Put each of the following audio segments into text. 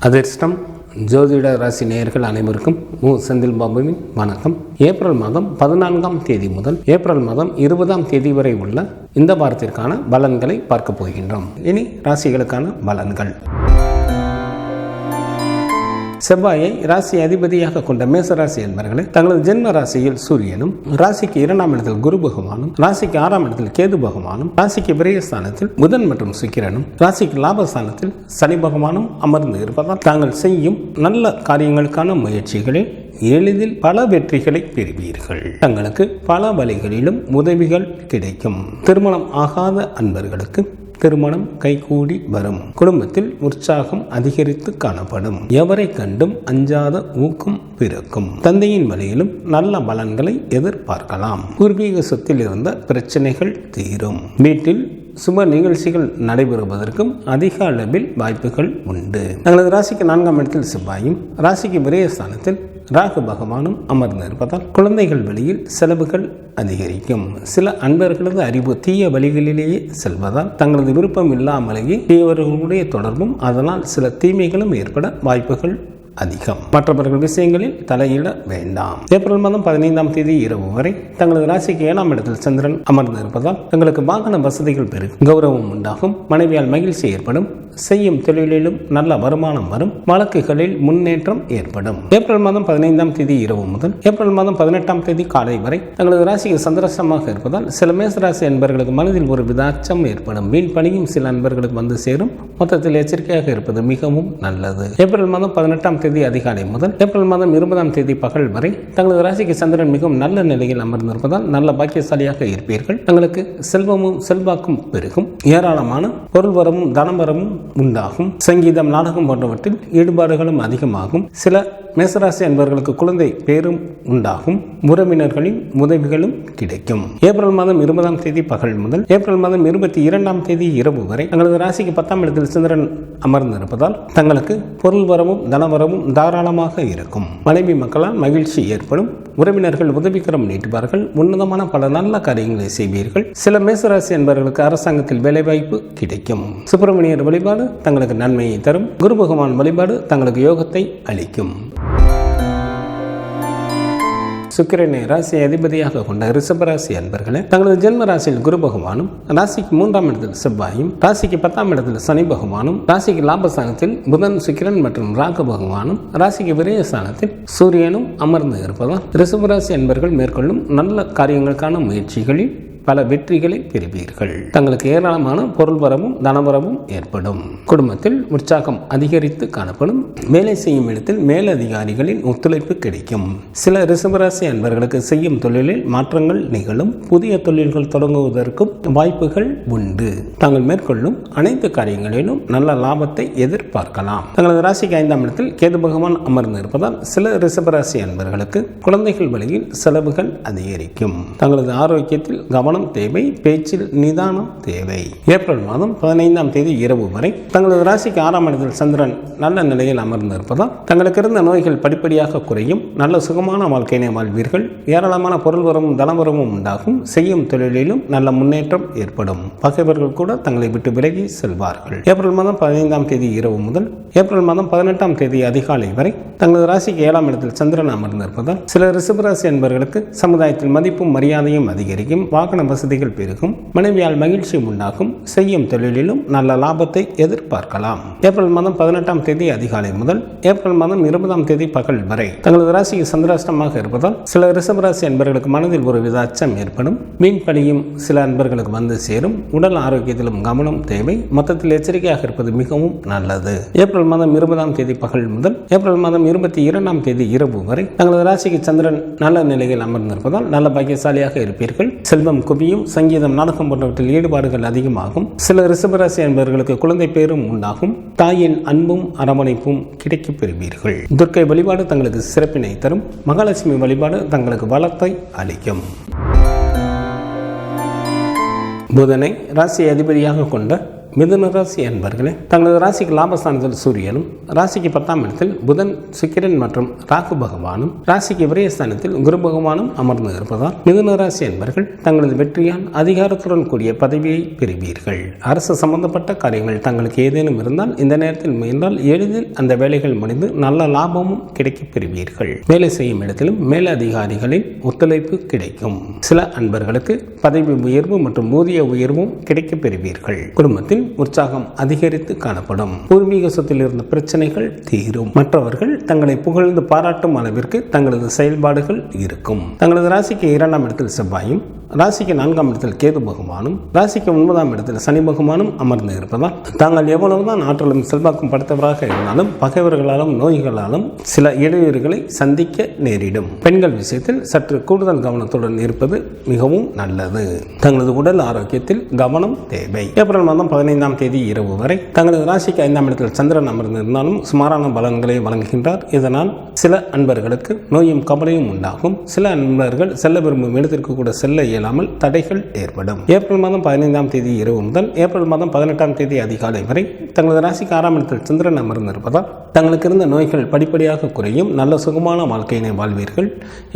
அதிர்ஷ்டம் ஜோதிட ராசி நேயர்கள் அனைவருக்கும் செந்தில் பாபுவின் வணக்கம். ஏப்ரல் மாதம் 14ஆம் தேதி முதல் ஏப்ரல் மாதம் 20ஆம் தேதி வரை உள்ள இந்த வாரத்திற்கான பலன்களை பார்க்க போகின்றோம். இனி ராசிகளுக்கான பலன்கள். செவ்வாயை ராசி அதிபதியாக கொண்ட மேசராசி என்பவர்களே, தங்களது ஜென்ம ராசியில் சூரியனும், ராசிக்கு 2ஆம் இடத்தில் குரு பகவானும், ராசிக்கு 6ஆம் இடத்தில் கேது பகவானும், ராசிக்கு விரயஸ்தானத்தில் புதன் மற்றும் சுக்கிரனும், ராசிக்கு லாபஸ்தானத்தில் சனி பகவானும் அமர்ந்து இருப்பதால் தாங்கள் செய்யும் நல்ல காரியங்களுக்கான முயற்சிகளில் எளிதில் பல வெற்றிகளை பெறுவீர்கள். தங்களுக்கு பல வழிகளிலும் உதவிகள் கிடைக்கும். திருமணம் ஆகாத அன்பர்களுக்கு திருமணம் கைகூடி வரும். குடும்பத்தில் உற்சாகம் அதிகரித்து காணப்படும். எவரை கண்டும் அஞ்சாத ஊக்கம் பிறக்கும். தந்தையின் வழியிலும் நல்ல பலன்களை எதிர்பார்க்கலாம். பூர்வீக சொத்தில் இருந்த பிரச்சனைகள் தீரும். வீட்டில் சுப நிகழ்ச்சிகள் நடைபெறுவதற்கும் அதிக அளவில் வாய்ப்புகள் உண்டு. தங்களது ராசிக்கு 4ஆம் இடத்தில் செவ்வாயும், ராசிக்கு விரயஸ்தானத்தில் ராகு பகவானும் அமர்ந்து இருப்பதால் குழந்தைகள் வழியில் செலவுகள் அதிகரிக்கும். சில அன்பர்களது அறிவு தீய வழிகளிலேயே செல்வதால் தங்களது விருப்பம் இல்லாமலேயே தீயவர்களுடைய தொடர்பும் அதனால் சில தீமைகளும் ஏற்பட வாய்ப்புகள் அதிகம். மற்றவர்கள் விஷயங்களில் தலையிட வேண்டாம். ஏப்ரல் மாதம் 15ஆம் தேதி இரவு வரை தங்களது ராசிக்கு 7ஆம் இடத்தில் சந்திரன் அமர்ந்து இருப்பதால் தங்களுக்கு வாகன வசதிகள் பெருகும். கௌரவம் உண்டாகும். மனைவியால் மகிழ்ச்சி ஏற்படும். செய்யும் தொழிலிலும் நல்ல வருமானம் வரும். வழக்குகளில் முன்னேற்றம் ஏற்படும். ஏப்ரல் மாதம் 15ஆம் தேதி இரவு முதல் ஏப்ரல் மாதம் 18ஆம் தேதி காலை வரை தங்களது ராசிக்கு சந்திரசமாக இருப்பதால் சில மேசராசி என்பவர்களுக்கு மனதில் ஒரு வித அச்சம் ஏற்படும். வீண் பணியும் சில அன்பர்களுக்கு வந்து சேரும். மொத்தத்தில் எச்சரிக்கையாக இருப்பது மிகவும் நல்லது. ஏப்ரல் மாதம் 18ஆம் தேதி அதிகாலை முதல் ஏப்ரல் மாதம் 20ஆம் தேதி பகல் வரை தங்களது ராசிக்கு சந்திரன் மிகவும் நல்ல நிலையில் அமர்ந்திருப்பதால் நல்ல பாக்கியசாலியாக இருப்பீர்கள். தங்களுக்கு செல்வமும் செல்வாக்கும் பெருகும். ஏராளமான பொருள் வரவும் தனவரமும் உண்டாகும். சங்கீதம், நாடகம் போன்றவற்றில் ஈடுபாடுகளும் அதிகமாகும். சில மேசராசி என்பவர்களுக்கு குழந்தை பேரும் உண்டாகும். உறவினர்களின் உதவிகளும் கிடைக்கும். ஏப்ரல் மாதம் 20ஆம் தேதி பகல் முதல் ஏப்ரல் மாதம் 22ஆம் தேதி இரவு வரை தங்களது ராசிக்கு 10ஆம் இடத்தில் சந்திரன் அமர்ந்திருப்பதால் தங்களுக்கு பொருள் வரவும் தனவரவும் தாராளமாக இருக்கும். மனைவி மக்களால் மகிழ்ச்சி ஏற்படும். உறவினர்கள் உதவிக்கரம் நீட்டுவார்கள். உன்னதமான பல நல்ல காரியங்களை செய்வீர்கள். சில மேசராசி என்பவர்களுக்கு அரசாங்கத்தில் வேலைவாய்ப்பு கிடைக்கும். சுப்பிரமணியர் வழிபாடு தங்களுக்கு நன்மையை தரும். குரு பகவான் வழிபாடு தங்களுக்கு யோகத்தை அளிக்கும். சுக்கிரனை ராசி அதிபதியாக கொண்ட ரிஷபராசி அன்பர்களே, தங்களது ஜென்ம ராசியில் குரு பகவானும், ராசிக்கு 3ஆம் இடத்தில் செவ்வாயும், ராசிக்கு 10ஆம் இடத்தில் சனி பகவானும், ராசிக்கு லாபஸ்தானத்தில் புதன், சுக்கிரன் மற்றும் ராகு பகவானும், ராசிக்கு விரயஸ்தானத்தில் சூரியனும் அமர்ந்து இருப்பதால் ரிஷபராசி அன்பர்கள் மேற்கொள்ளும் நல்ல காரியங்களுக்கான முயற்சிகளில் பல வெற்றிகளை பெறுவீர்கள். தங்களுக்கு ஏராளமான பொருள் வரவும் தனவரவும் ஏற்படும். குடும்பத்தில் உற்சாகம் அதிகரித்து காணப்படும். வேலை செய்யும் இடத்தில் மேலதிகாரிகளின் ஒத்துழைப்பு கிடைக்கும். சில ரிஷபராசி அன்பர்களுக்கு செய்யும் தொழிலில் மாற்றங்கள் நிகழும். புதிய தொழில்கள் தொடங்குவதற்கும் வாய்ப்புகள் உண்டு. தாங்கள் மேற்கொள்ளும் அனைத்து காரியங்களிலும் நல்ல லாபத்தை எதிர்பார்க்கலாம். தங்களது ராசிக்கு 5ஆம் இடத்தில் கேது பகவான் அமர்ந்து இருப்பதால் சில ரிஷபராசி அன்பர்களுக்கு குழந்தைகள் வழியில் செலவுகள் அதிகரிக்கும். தங்களது ஆரோக்கியத்தில் கவனம் தேவை. பேச்சில் நிதானம் தேவை. ஏப்ரல் மாதம் 15ஆம் தேதி இரவு வரை தங்களது ராசிக்கு 6ஆம் இடத்தில் சந்திரன் நல்ல நிலையில் அமர்ந்திருப்பதால் தங்களுக்கு இருந்த நோய்கள் படிப்படியாக குறையும். நல்ல சுகமான வாழ்க்கையினை வாழ்வீர்கள். ஏராளமான பொருள் வரவும் தனவரவும் உண்டாகும். செய்யும் தொழிலிலும் நல்ல முன்னேற்றம் ஏற்படும். பகைவர்கள் கூட தங்களை விட்டு விலகி செல்வார்கள். ஏப்ரல் மாதம் 15ஆம் தேதி இரவு முதல் ஏப்ரல் மாதம் 18ஆம் தேதி அதிகாலை வரை தங்களது ராசிக்கு 7ஆம் இடத்தில் சந்திரன் அமர்ந்திருப்பதால் சில ரிஷபராசி என்பவர்களுக்கு சமுதாயத்தில் மதிப்பும் மரியாதையும் அதிகரிக்கும். வாகன வசதிகள் பெருகும். மனைவியால் மகிழ்ச்சி உண்டாகும். செய்யும் தொழிலிலும் நல்ல லாபத்தை எதிர்பார்க்கலாம். ஏப்ரல் மாதம் 18ஆம் தேதி அதிகாலை முதல் ஏப்ரல் மாதம் 20ஆம் தேதி பகல் வரை தங்களது ராசிக்கு சந்திராஷ்டமாக இருப்பதால் சில ரிஷபராசி அன்பர்களுக்கு மனதில் ஒரு வித அச்சம் ஏற்படும். வீண் பணியும் சில அன்பர்களுக்கு வந்து சேரும். உடல் ஆரோக்கியத்திலும் கவனம் தேவை. மொத்தத்தில் எச்சரிக்கையாக இருப்பது மிகவும் நல்லது. ஏப்ரல் மாதம் 20ஆம் தேதி பகல் முதல் ஏப்ரல் மாதம் 22ஆம் தேதி இரவு வரை தங்களது ராசிக்கு சந்திரன் நல்ல நிலையில் அமர்ந்திருப்பதால் நல்ல பாக்கியசாலியாக இருப்பீர்கள். செல்வம் குவியும். சங்கீதம், நாடகம் போன்றவற்றில் ஈடுபாடுகள் அதிகமாகும். சில ரிஷபராசி என்பவர்களுக்கு குழந்தை பேரும் உண்டாகும். தாயின் அன்பும் அரவணைப்பும் கிடைக்கப் பெறுவீர்கள். துர்க்கை வழிபாடு தங்களுக்கு சிறப்பினை தரும். மகாலட்சுமி வழிபாடு தங்களுக்கு வளத்தை அளிக்கும். புதனை ராசி அதிபதியாக கொண்ட மிதுன ராசி அன்பர்களே, தங்களது ராசிக்கு லாபஸ்தானத்தில் சூரியனும், ராசிக்கு 10ஆம் இடத்தில் புதன், சுக்கிரன் மற்றும் ராகு பகவானும், ராசிக்கு விரயஸ்தானத்தில் குரு பகவானும் அமர்ந்து இருப்பதால் மிதுன ராசி அன்பர்கள் தங்களது வெற்றியால் அதிகாரத்துடன் கூடிய பதவியை பெறுவீர்கள். அரசு சம்பந்தப்பட்ட காரியங்கள் தங்களுக்கு ஏதேனும் இருந்தால் இந்த நேரத்தில் முயன்றால் எளிதில் அந்த வேலைகள் முடிந்து நல்ல லாபமும் கிடைக்கப் பெறுவீர்கள். வேலை செய்யும் இடத்திலும் மேலதிகாரிகளின் ஒத்துழைப்பு கிடைக்கும். சில அன்பர்களுக்கு பதவி உயர்வு மற்றும் ஊதிய உயர்வும் கிடைக்கப் பெறுவீர்கள். குடும்பத்தில் உற்சாகம் அதிகரித்து காணப்படும். பூர்வீக சொத்தில் இருந்த பிரச்சனைகள் தீரும். மற்றவர்கள் தங்களை புகழ்ந்து பாராட்டும் அளவிற்கு தங்களது செயல்பாடுகள் இருக்கும். தங்களது ராசிக்கு 2ஆம் இடத்தில் செவ்வாயும், ராசிக்கு 4ஆம் இடத்தில் கேது பகவானும், ராசிக்கு 9ஆம் இடத்தில் சனி பகவானும் அமர்ந்து இருப்பதால் தாங்கள் எவ்வளவுதான் ஆற்றலும் செல்வாக்கும் படுத்தவராக இருந்தாலும் பகைவர்களாலும் நோய்களாலும் சில இடையூறுகளை சந்திக்க நேரிடும். பெண்கள் விஷயத்தில் சற்று கூடுதல் கவனத்துடன் இருப்பது மிகவும் நல்லது. தங்களது உடல் ஆரோக்கியத்தில் கவனம் தேவை. ஏப்ரல் மாதம் 15ஆம் தேதி இரவு வரை தங்களது ராசிக்கு 5ஆம் இடத்தில் சந்திரன் அமர்ந்திருந்தாலும் சுமாரான பலன்களை வழங்குகின்றார். இதனால் சில அன்பர்களுக்கு நோயும் கவலையும் உண்டாகும். சில அன்பர்கள் செல்ல விரும்பும் இடத்திற்கு கூட செல்ல இயலாமல் தடைகள் ஏற்படும். ஏப்ரல் மாதம் 15ஆம் தேதி இரவு முதல் ஏப்ரல் மாதம் 18ஆம் தேதி அதிகாலை வரை தங்களது ராசிக்கு 6ஆம் இடத்தில் சந்திரன் அமர்ந்திருப்பதால் தங்களுக்கு இருந்த நோய்கள் படிப்படியாக குறையும். நல்ல சுகமான வாழ்க்கையினை வாழ்வீர்கள்.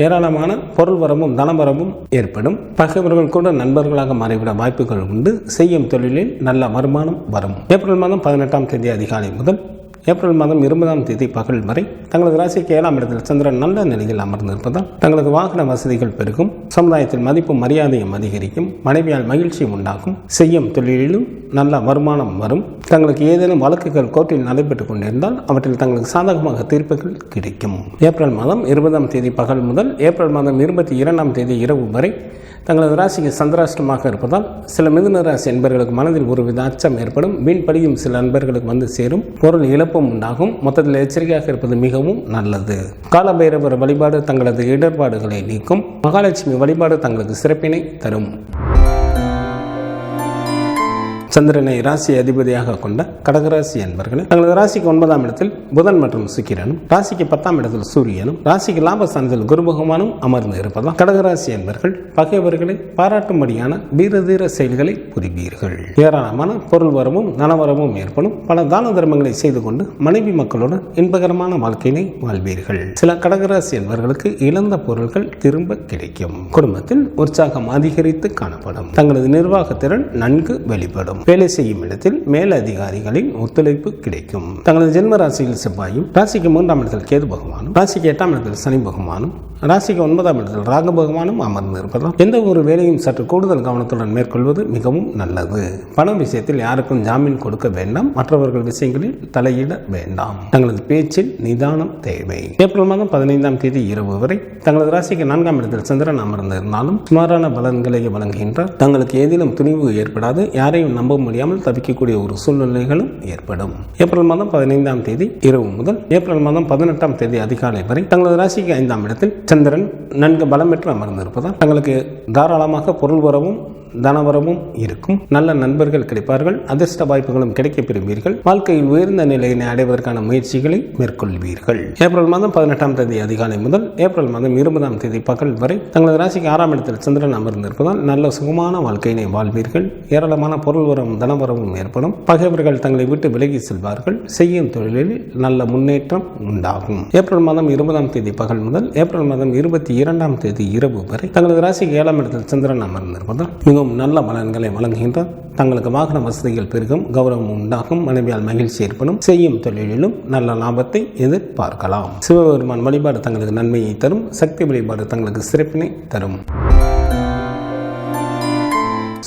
ஏராளமான பொருள் வரவும் தனவரவும் ஏற்படும். பகைவர்கள் கூட நண்பர்களாக மாறிவிட வாய்ப்புகள் உண்டு. செய்யும் தொழிலில் நல்ல வருமானம் வரும். ஏப்ரல் மாதம் 18ஆம் தேதி அதிகாலை முதல் ஏப்ரல் மாதம் 20ஆம் தேதி பகல் வரை தங்களது ராசிக்கு 7ஆம் இடத்தில் சந்திரன் நல்ல நிலையில் அமர்ந்திருப்பதால் தங்களது வாகன வசதிகள் பெருகும். சமுதாயத்தில் மதிப்பும் மரியாதையும் அதிகரிக்கும். மனைவியால் மகிழ்ச்சி உண்டாகும். செய்யும் தொழிலிலும் நல்ல வருமானம் வரும். தங்களுக்கு ஏதேனும் வழக்குகள் கோர்ட்டில் நடைபெற்றுக் கொண்டிருந்தால் அவற்றில் தங்களுக்கு சாதகமாக தீர்ப்புகள் கிடைக்கும். ஏப்ரல் மாதம் 20ஆம் தேதி பகல் முதல் ஏப்ரல் மாதம் 22ஆம் தேதி இரவு வரை தங்களது ராசிக்கு சந்திராஷ்டமாக இருப்பதால் சில மிதுன ராசி என்பர்களுக்கு மனதில் ஒருவித அச்சம் ஏற்படும். வீண் படியும் சில அன்பர்களுக்கு வந்து சேரும். பொருள் இழப்பும் உண்டாகும். மொத்தத்தில் எச்சரிக்கையாக இருப்பது மிகவும் நல்லது. காலபைரவர் வழிபாடு தங்களது இடர்பாடுகளை நீக்கும். மகாலட்சுமி வழிபாடு தங்களது சிறப்பினை தரும். சந்திரனை ராசி அதிபதியாக கொண்ட கடகராசி என்பர்கள் தங்களது ராசிக்கு 9ஆம் இடத்தில் புதன் மற்றும் சுக்கிரனும், ராசிக்கு 10ஆம் இடத்தில் சூரியனும், ராசிக்கு லாபஸ்தானத்தில் குரு பகவானும் அமர்ந்து இருப்பதால் கடகராசி என்பர்கள் பகைவர்களை பாராட்டும்படியான வீரதீர செயல்களை புரிவீர்கள். ஏராளமான பொருள் வரவும் நனவரவும் ஏற்படும். பல தான தர்மங்களை செய்து கொண்டு மனைவி மக்களுடன் இன்பகரமான வாழ்க்கையினை வாழ்வீர்கள். சில கடகராசி என்பவர்களுக்கு இழந்த பொருட்கள் திரும்ப கிடைக்கும். குடும்பத்தில் உற்சாகம் அதிகரித்து காணப்படும். தங்களது நிர்வாகத்திறன் நன்கு வெளிப்படும். வேலை செய்யும் இடத்தில் மேலதிகாரிகளின் ஒத்துழைப்பு கிடைக்கும். தங்களது ஜென்ம ராசியில் செவ்வாயும், ராசிக்கு 3ஆம் இடத்தில் கேது பகவானும், ராசிக்கு 8ஆம் இடத்தில் சனி பகவானும், ராசிக்கு 9ஆம் இடத்தில் ராகு பகவானும் அமர்ந்து இருப்பதால் எந்த ஒரு வேலையும் சற்று கூடுதல் கவனத்துடன் மேற்கொள்வது மிகவும் நல்லது. பண விஷயத்தில் யாருக்கும் ஜாமீன் கொடுக்க வேண்டாம். மற்றவர்கள் விஷயங்களில் தலையிட வேண்டாம். தங்களது பேச்சில் நிதானம் தேவை. ஏப்ரல் மாதம் 15ஆம் தேதி இரவு வரை தங்களது ராசிக்கு 4ஆம் இடத்தில் சந்திரன் அமர்ந்திருந்தாலும் சுமாரான பலன்களை வழங்குகின்றார். தங்களுக்கு ஏதிலும் துணிவு ஏற்படாது. யாரையும் நம்ப முடியாமல் தவிக்கக்கூடிய ஒரு சூழ்நிலைகளும் ஏற்படும். ஏப்ரல் மாதம் 15ஆம் தேதி இரவு முதல் ஏப்ரல் மாதம் 18ஆம் தேதி அதிகாலை வரை தங்களது ராசிக்கு 5ஆம் இடத்தில் சந்திரன் நன்கு பலம் பெற்று அமர்ந்திருப்பதால் தங்களுக்கு தாராளமாக பொருள் வரவும் தனவரமும் இருக்கும். நல்ல நண்பர்கள் கிடைப்பார்கள். அதிர்ஷ்ட வாய்ப்புகளும் கிடைக்கப் பெறுவீர்கள். வாழ்க்கையில் உயர்ந்த நிலையினை அடைவதற்கான முயற்சிகளை மேற்கொள்வீர்கள். ஏப்ரல் மாதம் 18ஆம் தேதி அதிகாலை முதல் ஏப்ரல் மாதம் 20ஆம் தேதி பகல் வரை தங்களது ராசிக்கு 6ஆம் இடத்தில் சந்திரன் அமர்ந்திருப்பதால் நல்ல சுகமான வாழ்க்கையினை வாழ்வீர்கள். ஏராளமான பொருள் வரவும் தனவரவும் ஏற்படும். பகைவர்கள் தங்களை விட்டு விலகி செல்வார்கள். செய்யும் தொழிலில் நல்ல முன்னேற்றம் உண்டாகும். ஏப்ரல் மாதம் 20ஆம் தேதி பகல் முதல் ஏப்ரல் மாதம் 22ஆம் தேதி இரவு வரை தங்களது ராசிக்கு 7ஆம் இடத்தில் சந்திரன் அமர்ந்திருப்பதால் நல்ல பலன்களை வழங்குகின்றார். தங்களுக்கு வாகன வசதிகள் பெருகும். கௌரவம் உண்டாகும். மனைவியால் மகிழ்ச்சி ஏற்படும். செய்யும் தொழிலிலும் நல்ல லாபத்தை எதிர்பார்க்கலாம். சிவபெருமான் வழிபாடு தங்களுக்கு நன்மையை தரும். சக்தி வழிபாடு தங்களுக்கு சிறப்பினை தரும்.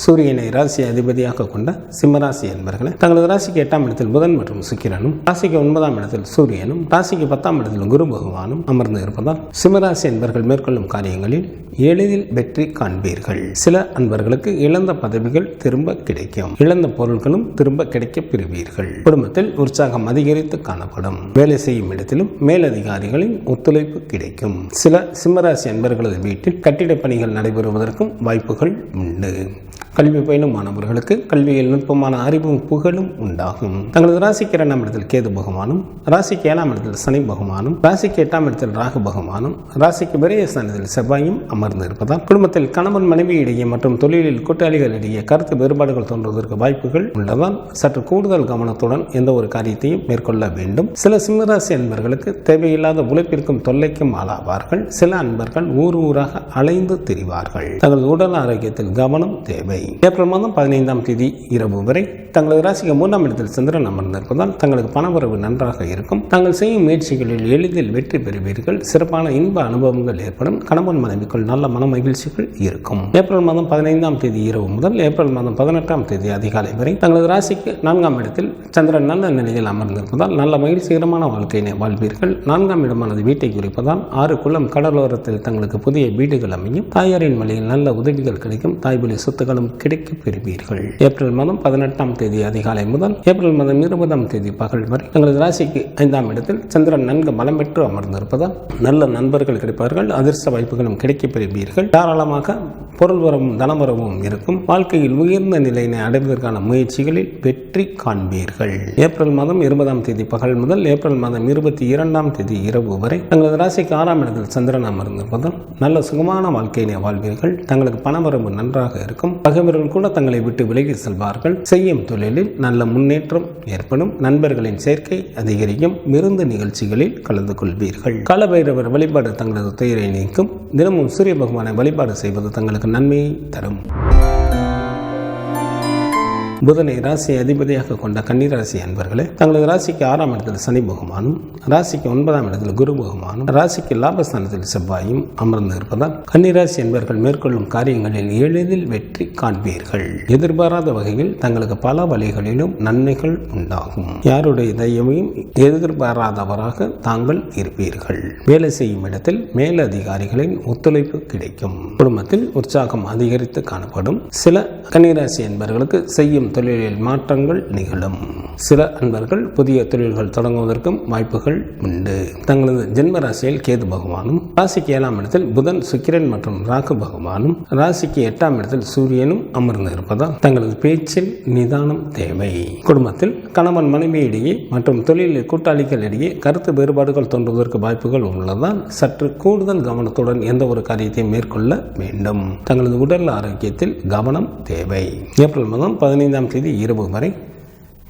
சூரியனை ராசி அதிபதியாக கொண்ட சிம்மராசி என்பவர்களே தங்களது ராசிக்கு 8ஆம் இடத்தில் புதன் மற்றும் சுக்கிரனும், ராசிக்கு 9ஆம் இடத்தில் சூரியனும், ராசிக்கு 10ஆம் இடத்தில் குரு பகவானும் அமர்ந்து இருப்பதால் சிம்மராசி என்பவர்கள் மேற்கொள்ளும் காரியங்களில் எளிதில் வெற்றி காண்பீர்கள். சில அன்பர்களுக்கு இழந்த பதவிகள் திரும்ப கிடைக்கும். இழந்த பொருட்களும் திரும்ப கிடைக்க பெறுவீர்கள். குடும்பத்தில் உற்சாகம் அதிகரித்து காணப்படும். வேலை செய்யும் இடத்திலும் மேலதிகாரிகளின் ஒத்துழைப்பு கிடைக்கும். சில சிம்மராசி அன்பர்களது வீட்டில் கட்டிட பணிகள் நடைபெறுவதற்கும் வாய்ப்புகள் உண்டு. கல்வி பயிலும் மாணவர்களுக்கு கல்வியில் நுட்பமான அறிவும் புகழும் உண்டாகும். தங்களது ராசிக்கு 2ஆம் இடத்தில் கேது பகவானும், ராசிக்கு 7ஆம் இடத்தில் சனி பகவானும், ராசிக்கு 8ஆம் இடத்தில் ராகு பகவானும், ராசிக்கு விரயஸ்தானத்தில் செவ்வாயும் அமர்ந்து இருப்பதால் குடும்பத்தில் கணவன் மனைவி இடையே மற்றும் தொழிலில் கூட்டாளிகளிடையே கருத்து வேறுபாடுகள் தோன்றுவதற்கு வாய்ப்புகள் உள்ளதால் சற்று கூடுதல் கவனத்துடன் எந்த ஒரு காரியத்தையும் மேற்கொள்ள வேண்டும். சில சிம்மராசி அன்பர்களுக்கு தேவையில்லாத உழைப்பிற்கும் தொல்லைக்கும் ஆளாவார்கள். சில அன்பர்கள் ஊராக அலைந்து திரிவார்கள். தங்களது உடல் ஆரோக்கியத்தில் கவனம் தேவை. ஏப்ரல் மாதம் 15ஆம் தேதி இரவு வரை தங்களது ராசிக்கு 3ஆம் இடத்தில் சந்திரன் அமர்ந்திருப்பதால் தங்களுக்கு பணவரவு நன்றாக இருக்கும். தாங்கள் செய்யும் முயற்சிகளில் எளிதில் வெற்றி பெறுவீர்கள். சிறப்பான இன்ப அனுபவங்கள் ஏற்படும். கணவன் மனைவிக்குள் நல்ல மன மகிழ்ச்சிகள் இருக்கும். ஏப்ரல் மாதம் 15ஆம் தேதி இரவு முதல் ஏப்ரல் மாதம் 18ஆம் தேதி அதிகாலை வரை தங்களது ராசிக்கு 4ஆம் இடத்தில் சந்திரன் நல்ல நிலையில் அமர்ந்திருப்பதால் நல்ல மகிழ்ச்சிகரமான வாழ்க்கையினை வாழ்வீர்கள். 4ஆம் இடமானது வீட்டை குறிப்பதால் 6 குளம் கடலோரத்தில் தங்களுக்கு புதிய வீடுகள் அமையும். தாயாரின் வழியில் நல்ல உதவிகள் கிடைக்கும். தாய்வழி சொத்துக்களும் கிடைக்கப் பெறுவீர்கள். ஏப்ரல் மாதம் 18ஆம் தேதி அதிகாலை முதல் ஏப்ரல் மாதம் 20ஆம் தேதி பகல் வரை தங்களது ராசிக்கு 5ஆம் இடத்தில் சந்திரன் நன்கு பலம் பெற்று அமர்ந்திருப்பதால் நல்ல நண்பர்கள் கிடைப்பார்கள். அதிர்ஷ்ட வாய்ப்புகளும் கிடைக்கப் பெறுவீர்கள். தாராளமாக பொருள் வரவும் தனவரவும் இருக்கும். வாழ்க்கையில் உயர்ந்த நிலையினை அடைவதற்கான முயற்சிகளில் வெற்றி காண்பீர்கள். ஏப்ரல் மாதம் 20ஆம் தேதி பகல் முதல் ஏப்ரல் மாதம் 22ஆம் தேதி இரவு வரை தங்களது ராசிக்கு 6ஆம் இடத்தில் சந்திரன் அமர்ந்திருப்பதால் நல்ல சுகமான வாழ்க்கையினை வாழ்வீர்கள். தங்களுக்கு பணவரவு நன்றாக இருக்கும். பகைவர்கள் கூட தங்களை விட்டு விலகி செல்வார்கள். செய்யும் தொழிலில் நல்ல முன்னேற்றம் ஏற்படும். நண்பர்களின் சேர்க்கை அதிகரிக்கும். விருந்து நிகழ்ச்சிகளில் கலந்து கொள்வீர்கள். காலபைரவர் வழிபாடு தங்களது துயரை நீக்கும். தினமும் சூரிய பகவானை வழிபாடு செய்வது தங்களுக்கு நன்மையை தரும். புதனை ராசி அதிபதியாக கொண்ட கன்னிராசி அன்பர்களே, தங்களது ராசிக்கு 6ஆம் இடத்தில் சனி பகவானும், ராசிக்கு 9ஆம் இடத்தில் குரு பகவானும், ராசிக்கு லாபஸ்தானத்தில் செவ்வாயும் அமர்ந்து இருப்பதால் கன்னிராசி என்பவர்கள் மேற்கொள்ளும் காரியங்களில் எளிதில் வெற்றி காண்பீர்கள். எதிர்பாராத வகையில் தங்களுக்கு பல வழிகளிலும் நன்மைகள் உண்டாகும். யாருடைய தயவையும் எதிர்பாராதவராக தாங்கள் இருப்பீர்கள். வேலை செய்யும் இடத்தில் மேலதிகாரிகளின் ஒத்துழைப்பு கிடைக்கும். குடும்பத்தில் உற்சாகம் அதிகரித்து காணப்படும். சில கன்னிராசி என்பவர்களுக்கு செய்யும் தொழிலில் மாற்றங்கள் நிகழும். சில அன்பர்கள் புதிய தொழில்கள் தொடங்குவதற்கும் வாய்ப்புகள் உண்டு. தங்களது ஜென்ம ராசியில் கேது பகவானும், ராசிக்கு 7ஆம் இடத்தில் புதன், சுக்கிரன் மற்றும் ராகு பகவானும், ராசிக்கு 8ஆம் இடத்தில் சூரியனும் அமர்ந்து இருப்பதால் தங்களது பேச்சில் நிதானம் தேவை. குடும்பத்தில் கணவன் மனைவியிடையே மற்றும் தொழில் கூட்டாளிகளிடையே கருத்து வேறுபாடுகள் தோன்றுவதற்கு வாய்ப்புகள் உள்ளதால் சற்று கூடுதல் கவனத்துடன் எந்த ஒரு காரியத்தை மேற்கொள்ள வேண்டும். தங்களது உடல் ஆரோக்கியத்தில் கவனம் தேவை. ஏப்ரல் மாதம் 15ஆம் தேதி இரவு வரை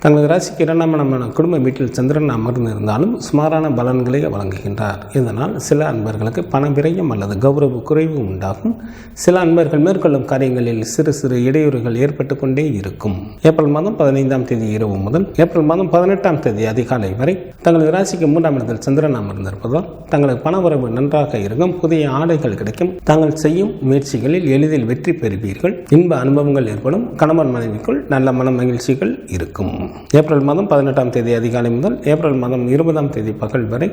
தங்களது ராசிக்கு 2ஆம் இடமான குடும்ப வீட்டில் சந்திரன் அமர்ந்து இருந்தாலும் சுமாரான பலன்களை வழங்குகின்றார். இதனால் சில அன்பர்களுக்கு பண விரயம் அல்லது கௌரவ குறைவு உண்டாகும். சில அன்பர்கள் மேற்கொள்ளும் காரியங்களில் சிறு சிறு இடையூறுகள் ஏற்பட்டு கொண்டே இருக்கும். ஏப்ரல் மாதம் 15ஆம் தேதி இரவு முதல் ஏப்ரல் மாதம் 18ஆம் தேதி அதிகாலை வரை தங்களது ராசிக்கு 3ஆம் இடத்தில் சந்திரன் அமர்ந்திருப்பதால் தங்களுக்கு பணவரவு நன்றாக இருக்கும். புதிய ஆடைகள் கிடைக்கும். தாங்கள் செய்யும் முயற்சிகளில் எளிதில் வெற்றி பெறுவீர்கள். இன்ப அனுபவங்கள் ஏற்படும். கணவன் மனைவிக்குள் நல்ல மன மகிழ்ச்சிகள் இருக்கும். ஏப்ரல் மாதம் 18ஆம் தேதி அதிகாலை முதல் ஏப்ரல் மாதம் 20ஆம் தேதி பகல் வரை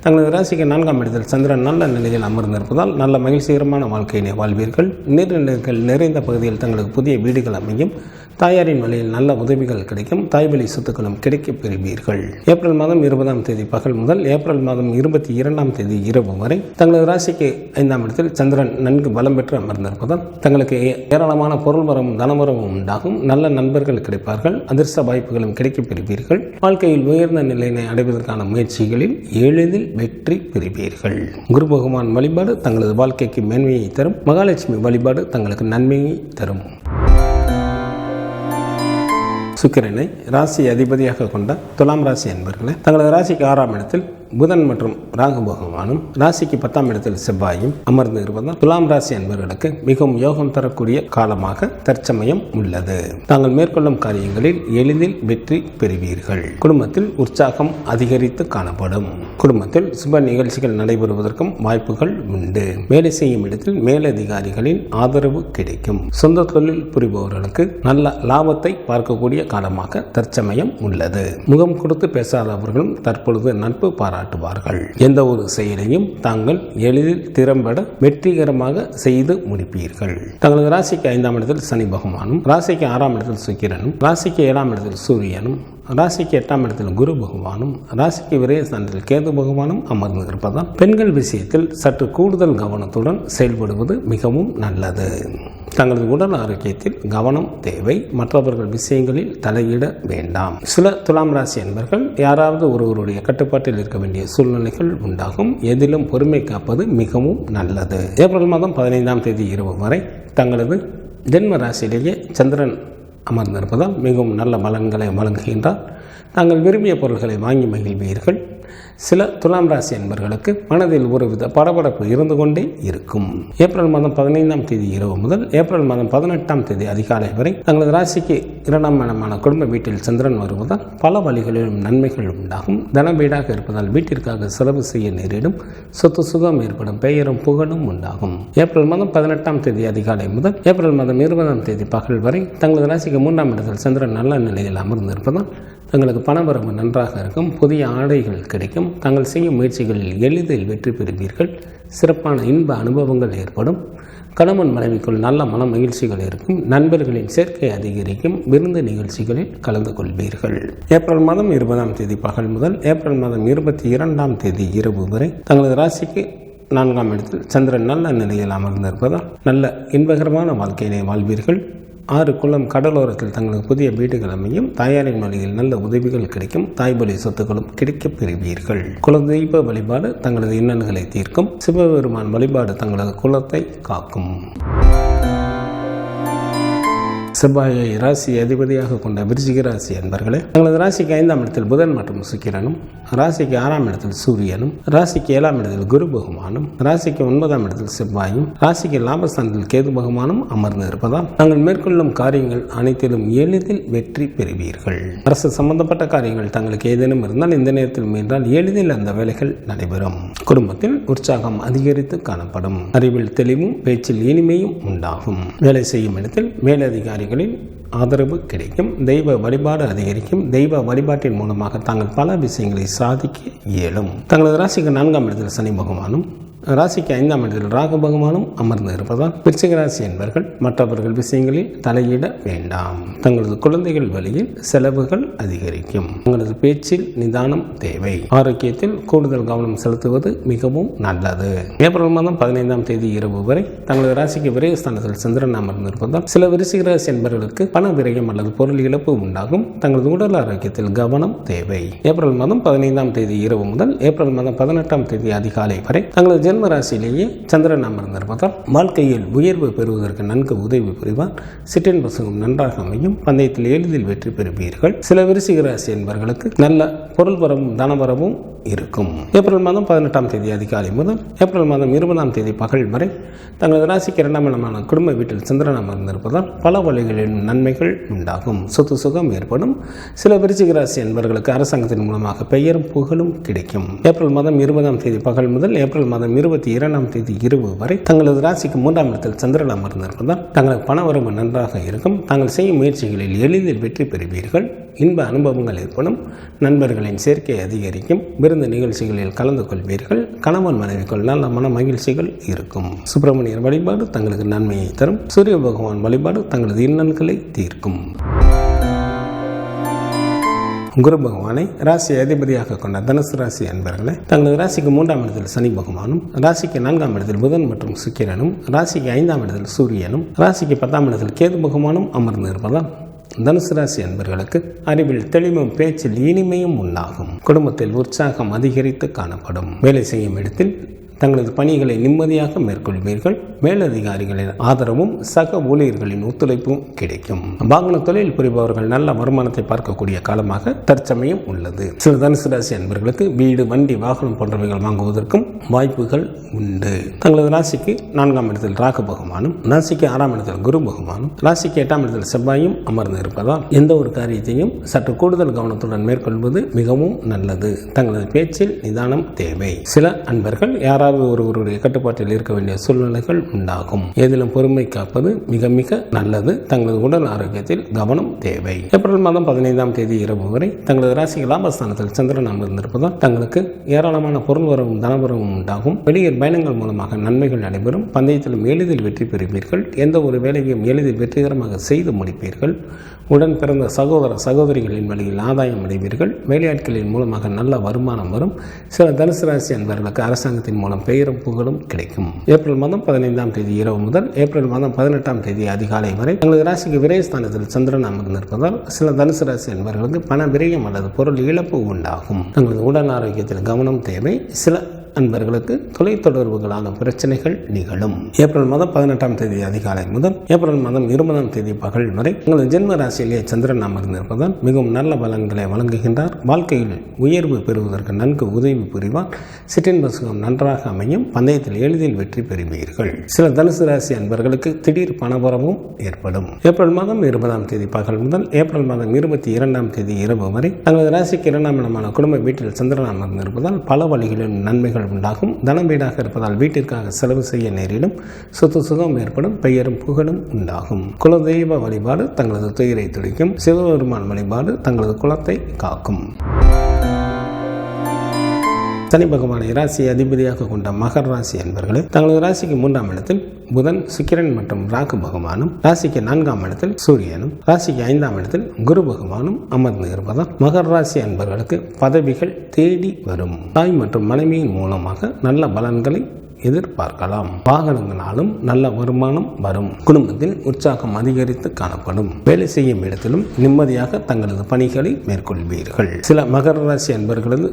தங்களது ராசிக்கு 4ஆம் இடத்தில் சந்திரன் நல்ல நிலையில் அமர்ந்திருப்பதால் நல்ல மகிழ்ச்சிகரமான வாழ்க்கையினை வாழ்வீர்கள். நீர்நிலைகள் நிறைந்த பகுதியில் தங்களுக்கு புதிய வீடுகள் அமையும். தாயாரின் வழியில் நல்ல உதவிகள் கிடைக்கும். தாய்வழி சொத்துக்களும் கிடைக்கப் பெறுவீர்கள். ஏப்ரல் மாதம் 20ஆம் தேதி பகல் முதல் ஏப்ரல் மாதம் 22ஆம் தேதி இரவு வரை தங்களது ராசிக்கு 5ஆம் இடத்தில் சந்திரன் நன்கு பலம் பெற்று அமர்ந்திருப்பதால் தங்களுக்கு ஏராளமான பொருள் வரவும் தனவரவும் உண்டாகும். நல்ல நண்பர்கள் கிடைப்பார்கள். அதிர்ஷ்ட வாய்ப்புகளும் கிடைக்கப் பெறுவீர்கள். வாழ்க்கையில் உயர்ந்த நிலையினை அடைவதற்கான முயற்சிகளில் எளிதில் வெற்றி பெறுவீர்கள். குரு பகவான் வழிபாடு தங்களது வாழ்க்கைக்கு மேன்மையை தரும். மகாலட்சுமி வழிபாடு தங்களுக்கு நன்மையை தரும். சுக்கிரனை ராசி அதிபதியாக கொண்ட துலாம் ராசி என்பவர்களே, தங்களது ராசிக்கு 6ஆம் இடத்தில் புதன் மற்றும் ராகு பகவானும், ராசிக்கு 10ஆம் இடத்தில் செவ்வாயும் அமர்ந்து இருப்பதால் துலாம் ராசி என்பவர்களுக்கு மிகவும் யோகம் தரக்கூடிய காலமாக தற்சமயம் உள்ளது. தாங்கள் மேற்கொள்ளும் காரியங்களில் எளிதில் வெற்றி பெறுவீர்கள். குடும்பத்தில் உற்சாகம் அதிகரித்து காணப்படும். குடும்பத்தில் சுப நிகழ்ச்சிகள் நடைபெறுவதற்கும் வாய்ப்புகள் உண்டு. வேலை செய்யும் இடத்தில் மேலதிகாரிகளின் ஆதரவு கிடைக்கும். சொந்த தொழில் புரிபவர்களுக்கு நல்ல லாபத்தை பார்க்கக்கூடிய காலமாக தற்சமயம் உள்ளது. முகம் கொடுத்து பேசாதவர்களும் தற்பொழுது நட்பு பாராட்டுவார்கள். பாராட்டுவார்கள். எந்த ஒரு செயலையும் தாங்கள் எளிதில் திறம்பட வெற்றிகரமாக செய்து முடிப்பீர்கள். தங்களது ராசிக்கு 5ஆம் இடத்தில் சனி பகவானும், ராசிக்கு 6ஆம் இடத்தில் சுக்கிரனும், ராசிக்கு 7ஆம் இடத்தில் சூரியனும், ராசிக்கு 8ஆம் இடத்தில் குரு பகவானும், ராசிக்கு விரயஸ்தானத்தில் கேது பகவானும் அமர்ந்து இருப்பதால் பெண்கள் விஷயத்தில் சற்று கூடுதல் கவனத்துடன் செயல்படுவது மிகவும் நல்லது. தங்களது உடல் ஆரோக்கியத்தில் கவனம் தேவை. மற்றவர்கள் விஷயங்களில் தலையிட வேண்டாம். சில துலாம் ராசி என்பர்கள் யாராவது ஒருவருடைய கட்டுப்பாட்டில் இருக்க வேண்டிய சூழ்நிலைகள் உண்டாகும். எதிலும் பொறுமை காப்பது மிகவும் நல்லது. ஏப்ரல் மாதம் 15ஆம் தேதி இரவு வரை தங்களது ஜென்ம ராசியிலேயே சந்திரன் அமர்ந்திருப்பதால் மிகவும் நல்ல பலன்களை வழங்குகின்றார். தாங்கள் விரும்பிய பொருள்களை வாங்கி மகிழ்வீர்கள். சில துலாம் ராசி என்பர்களுக்கு மனதில் ஒருவித படபடப்பு இருந்து கொண்டே இருக்கும். ஏப்ரல் மாதம் 15ஆம் தேதி இரவு முதல் ஏப்ரல் மாதம் 18ஆம் தேதி அதிகாலை வரை தங்களது ராசிக்கு 2ஆம் இடமான குடும்ப வீட்டில் சந்திரன் வருவதால் பல வழிகளிலும் நன்மைகள் உண்டாகும். தன வீடாக இருப்பதால் வீட்டிற்காக செலவு செய்ய நேரிடும். சொத்து சுகம் ஏற்படும். பெயரும் புகழும் உண்டாகும். ஏப்ரல் மாதம் 18ஆம் தேதி அதிகாலை முதல் ஏப்ரல் மாதம் 20ஆம் தேதி பகல் வரை தங்களது ராசிக்கு 3ஆம் இடத்தில் சந்திரன் நல்ல நிலையில் அமர்ந்திருப்பதால் தங்களுக்கு பணவரவு நன்றாக இருக்கும். புதிய ஆடைகள் கிடைக்கும். தாங்கள் செய்யும் முயற்சிகளில் எளிதில் வெற்றி பெறுவீர்கள். சிறப்பான இன்ப அனுபவங்கள் ஏற்படும். கணவன் மனைவிக்குள் நல்ல மன மகிழ்ச்சிகள் இருக்கும். நண்பர்களின் சேர்க்கை அதிகரிக்கும். விருந்து நிகழ்ச்சிகளில் கலந்து கொள்வீர்கள். ஏப்ரல் மாதம் 20ஆம் தேதி பகல் முதல் ஏப்ரல் மாதம் 22ஆம் தேதி இரவு வரை தங்களது ராசிக்கு 4ஆம் இடத்தில் சந்திரன் நல்ல நிலையில் அமர்ந்திருப்பதால் நல்ல இன்பகரமான வாழ்க்கையினை வாழ்வீர்கள். 6 குளம் கடலோரத்தில் தங்களுக்கு புதிய வீடுகள் அமையும். தாயாரின் வழியில் நல்ல உதவிகள் கிடைக்கும். தாய்வழி சொத்துக்களும் கிடைக்கப் பெறுவீர்கள். குலதெய்வ வழிபாடு தங்களது இன்னல்களை தீர்க்கும். சிவபெருமான் வழிபாடு தங்களது குலத்தை காக்கும். செவ்வாயை ராசி அதிபதியாக கொண்ட விருச்சிக ராசி என்பர்களே, தங்களது ராசிக்கு 5ஆம் இடத்தில் புதன் மற்றும் சுக்கிரனும், ராசிக்கு 6ஆம் இடத்தில் சூரியனும், ராசிக்கு 7ஆம் இடத்தில் குரு பகவானும், ராசிக்கு 9ஆம் இடத்தில் செவ்வாயும், ராசிக்கு லாபஸ்தானத்தில் கேது பகவானும் அமர்ந்து இருப்பதால் நாங்கள் மேற்கொள்ளும் காரியங்கள் அனைத்திலும் எளிதில் வெற்றி பெறுவீர்கள். அரசு சம்பந்தப்பட்ட காரியங்கள் தங்களுக்கு ஏதேனும் இருந்தால் இந்த நேரத்தில் முயன்றால் எளிதில் அந்த வேலைகள் நடைபெறும். குடும்பத்தில் உற்சாகம் அதிகரித்து காணப்படும். அறிவில் தெளிவும் பேச்சில் இனிமையும் உண்டாகும். வேலை செய்யும் இடத்தில் மேலதிகாரிகளின் ஆதரவு கிடைக்கும். தெய்வ வழிபாடு அதிகரிக்கும். தெய்வ வழிபாட்டின் மூலமாக தாங்கள் பல விஷயங்களை சாதிக்க இயலும். தங்களது ராசிக்கு 4ஆம் இடத்தில் சனி பகவானும், ராசிக்கு 5ஆம் இடத்தில் ராகு பகவானும் அமர்ந்து இருப்பதால் விருச்சிக ராசி என்பர்கள் மற்றவர்கள் விஷயங்களில் தலையிட வேண்டாம். தங்களது குழந்தைகள் வழியில் செலவுகள் அதிகரிக்கும். தங்களது பேச்சில் நிதானம் தேவை. ஆரோக்கியத்தில் கூடுதல் கவனம் செலுத்துவது மிகவும் நல்லது. ஏப்ரல் மாதம் 15ஆம் தேதி இரவு வரை தங்களது ராசிக்கு விரயஸ்தானத்தில் சந்திரன் அமர்ந்து இருப்பதால் சில விருச்சிக ராசி என்பவர்களுக்கு பண விரயம் அல்லது பொருள் இழப்பு உண்டாகும். தங்களது உடல் ஆரோக்கியத்தில் கவனம் தேவை. ஏப்ரல் மாதம் 15ஆம் தேதி இரவு முதல் ஏப்ரல் மாதம் 18ஆம் தேதி அதிகாலை வரை தங்களது ஜென்ம ராசியிலேயே சந்திரன் அமர்ந்திருப்பதால் வாழ்க்கையில் உயர்வு பெறுவதற்கு நன்கு உதவி புரிவார். சிற்றின் பசங்கும் நன்றாக அமையும். பந்தயத்தில் எளிதில் வெற்றி பெறுவீர்கள். சில விருச்சிக ராசி என்பவர்களுக்கு நல்ல பொருள் வரவும் தனவரவும் இருக்கும். ஏப்ரல் மாதம் 18ஆம் தேதி அதிகாலை முதல் ஏப்ரல் மாதம் 20ஆம் தேதி பகல் வரை தங்களது ராசிக்கு 2ஆம் இடமான குடும்ப வீட்டில் சந்திரன் அமர்ந்திருப்பதால் பல வழிகளில் நன்மைகள் உண்டாகும். சொத்து சுகம் ஏற்படும். சில விருச்சிக ராசி என்பவர்களுக்கு அரசாங்கத்தின் மூலமாக பெயரும் புகழும் கிடைக்கும். ஏப்ரல் மாதம் 20ஆம் தேதி பகல் முதல் ஏப்ரல் மாதம் 22ஆம் தேதி இரவு வரை தங்களது ராசிக்கு 3ஆம் இடத்தில் சந்திரன் அமர்ந்திருப்பதால் தங்களது பணவரவு நன்றாக இருக்கும். தாங்கள் செய்யும் முயற்சிகளில் எளிதில் வெற்றி பெறுவீர்கள். இன்ப அனுபவங்கள் ஏற்படும். நண்பர்களின் சேர்க்கை அதிகரிக்கும். விருந்து நிகழ்ச்சிகளில் கலந்து கொள்வீர்கள். கணவன் மனைவிக்குள் நல்ல மன மகிழ்ச்சிகள் இருக்கும். சுப்பிரமணியர் வழிபாடு தங்களுக்கு நன்மையை தரும். சூரிய பகவான் வழிபாடு தங்களது இன்னல்களை தீர்க்கும். குரு பகவானை ராசி அதிபதியாக கொண்ட தனுசு ராசி அன்பர்களே, தங்களது ராசிக்கு 3ஆம் இடத்தில் சனி பகவானும், ராசிக்கு 4ஆம் இடத்தில் புதன் மற்றும் சுக்கிரனும், ராசிக்கு 5ஆம் இடத்தில் சூரியனும், ராசிக்கு 10ஆம் இடத்தில் கேது பகவானும் அமர்ந்து இருப்பதால் தனுசு ராசி அன்பர்களுக்கு அறிவில் தெளிவும் பேச்சில் இனிமையும் உண்டாகும். குடும்பத்தில் உற்சாகம் அதிகரித்து காணப்படும். வேலை செய்யும் இடத்தில் தங்களது பணிகளை நிம்மதியாக மேற்கொள்வீர்கள். மேலதிகாரிகளின் ஆதரவும் சக ஊழியர்களின் ஒத்துழைப்பும் கிடைக்கும். வாகன தொழில் புரிபவர்கள் நல்ல வருமானத்தை பார்க்கக்கூடிய காலமாக தற்சமயம் உள்ளது. சில தனுசு ராசி அன்பர்களுக்கு வீடு, வண்டி, வாகனம் போன்றவைகள் வாங்குவதற்கும் வாய்ப்புகள் உண்டு. தங்களது ராசிக்கு 4ஆம் இடத்தில் ராகு பகவானும், ராசிக்கு 6ஆம் இடத்தில் குரு பகவானும், ராசிக்கு 8ஆம் இடத்தில் செவ்வாயும் அமர்ந்து இருப்பதால் எந்த ஒரு காரியத்தையும் சற்று கூடுதல் கவனத்துடன் மேற்கொள்வது மிகவும் நல்லது. தங்களது பேச்சில் நிதானம் தேவை. சில அன்பர்கள் யாராவது யாராவது ஒருவருடைய கட்டுப்பாட்டில் இருக்க வேண்டிய சூழ்நிலைகள் உண்டாகும். ஏதிலும் பொறுமை காப்பது மிக மிக நல்லது. தங்களது உடல் ஆரோக்கியத்தில் கவனம் தேவை. ஏப்ரல் மாதம் 15ஆம் தேதி இரவு வரை தங்களது ராசி லாபஸ்தானத்தில் சந்திரன் அமர்ந்திருப்பதால் தங்களுக்கு ஏராளமான பொருள் வரவும் தனவரவும் உண்டாகும். வெளியில் பயணங்கள் மூலமாக நன்மைகள் நடைபெறும். பந்தயத்திலும் எளிதில் வெற்றி பெறுவீர்கள். எந்த ஒரு வேலையும் எளிதில் வெற்றிகரமாக செய்து முடிப்பீர்கள். உடன் பிறந்த சகோதர சகோதரிகளின் வழியில் ஆதாயம் அடைவீர்கள். வேலையாட்களின் மூலமாக நல்ல வருமானம் வரும். சில தனுசு ராசி அன்பர்களுக்கு அரசாங்கத்தின் மூலம் பெயரும் புகழும் கிடைக்கும். ஏப்ரல் மாதம் 15ஆம் தேதி இரவு முதல் ஏப்ரல் மாதம் 18ஆம் தேதி அதிகாலை வரை தங்களது ராசிக்கு விரயஸ்தானத்தில் சந்திரன் அமர்ந்திருப்பதால் சில தனுசு ராசி அன்பர்களுக்கு பண விரயம் அல்லது பொருள் இழப்பு உண்டாகும். தங்களது உடல் ஆரோக்கியத்தில் கவனம் தேவை. சில அன்பர்களுக்கு தொலைத்தொடர்புகளான பிரச்சனைகள் நிகழும். ஏப்ரல் மாதம் 18ஆம் தேதி அதிகாலை முதல் ஏப்ரல் மாதம் 20ஆம் தேதி பகல் வரை உங்களது ஜென்ம ராசியிலேயே சந்திரன் அமர்ந்திருப்பதால் மிகவும் நல்ல பலன்களை வழங்குகின்றார். வாழ்க்கையில் உயர்வு பெறுவதற்கு நன்கு உதவி புரிவார். சிற்றின்ப சுகம் நன்றாக அமையும். பந்தயத்தில் எளிதில் வெற்றி பெறுவீர்கள். சில தனுசு ராசி அன்பர்களுக்கு திடீர் பணவரவும் ஏற்படும். ஏப்ரல் மாதம் 20ஆம் தேதி பகல் முதல் ஏப்ரல் மாதம் 22ஆம் தேதி இரவு வரை தங்களது ராசிக்கு 2ஆம் இடமான குடும்ப வீட்டில் சந்திரன் அமர்ந்திருப்பதால் பல வழிகளில் நன்மைகள் உண்டாகும். தனம் வீடாக இருப்பதால் வீட்டிற்காக செலவு செய்ய நேரிடும். சொத்து சுகம் ஏற்படும். பெயரும் புகழும் உண்டாகும். குலதெய்வ வழிபாடு தங்களது துயரை துடிக்கும். சிவபெருமான் வழிபாடு தங்களது குலத்தை காக்கும். சனி பகவானை ராசி அதிபதியாக கொண்ட மகர ராசி என்பவர்களே தங்களது ராசிக்கு 3ஆம் இடத்தில் புதன், சுக்கிரன் மற்றும் ராகு பகவானும், ராசிக்கு 4ஆம் இடத்தில் சூரியனும், ராசிக்கு 5ஆம் இடத்தில் குரு பகவானும் அமர்ந்து இருப்பதால் மகர ராசி அன்பர்களுக்கு பதவிகள் தேடி வரும். தாய் மற்றும் மனைவியின் மூலமாக நல்ல பலன்களை எதிர்பார்க்கலாம். வாகனங்களாலும் நல்ல வருமானம் வரும். குடும்பத்தில் உற்சாகம் அதிகரித்து காணப்படும். வேலை செய்யும் இடத்திலும் நிம்மதியாக தங்களது பணிகளை மேற்கொள்வீர்கள். சில மகர ராசி அன்பர்களது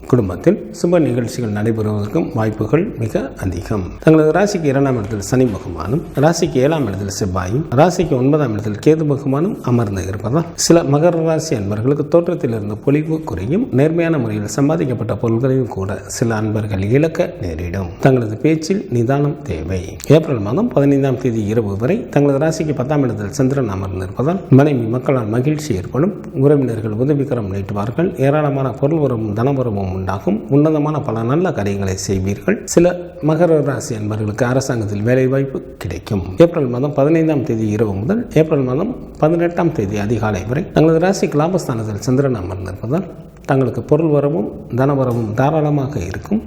குடும்பத்தில் சுப நிகழ்ச்சிகள் நடைபெறுவதற்கும் வாய்ப்புகள் மிக அதிகம். தங்களது ராசிக்கு 2ஆம் இடத்தில் சனி பகவானும், ராசிக்கு 7ஆம் இடத்தில் செவ்வாயும், ராசிக்கு 9ஆம் இடத்தில் கேது பகவானும் அமர்ந்து இருப்பதால் சில மகர ராசி அன்பர்களுக்கு தோற்றத்தில் இருந்த பொலிவு குறையும். நேர்மையான முறையில் சம்பாதிக்கப்பட்ட பொருட்களையும் கூட சில அன்பர்கள் இழக்க நேரிடும். தங்களது பேச்சில் நிதானம் தேவை. ஏப்ரல் மாதம் 15ஆம் தேதி இரவு வரை தங்களது ராசிக்கு 10ஆம் இடத்தில் சந்திரன் அமர்ந்திருப்பதால் மனைவி மக்களால் மகிழ்ச்சி ஏற்படும். உறவினர்கள் உதவிகரம் நீட்டுவார்கள். ஏராளமான பொருள் வரவும் தனவரவும் உண்டாகும். உன்னதமான பல நல்ல காரியங்களை செய்வீர்கள். சில மகர ராசி அன்பர்களுக்கு அரசாங்கத்தில் வேலை வாய்ப்பு கிடைக்கும். ஏப்ரல் மாதம் 15ஆம் தேதி இரவு முதல் ஏப்ரல் மாதம் 18ஆம் தேதி அதிகாலை வரை தங்களது ராசிக்கு லாபஸ்தானத்தில் சந்திரன் அமர்ந்திருப்பதால் தங்களுக்கு பொருள் வரவும் தனவரவும் தாராளமாக இருக்கும்.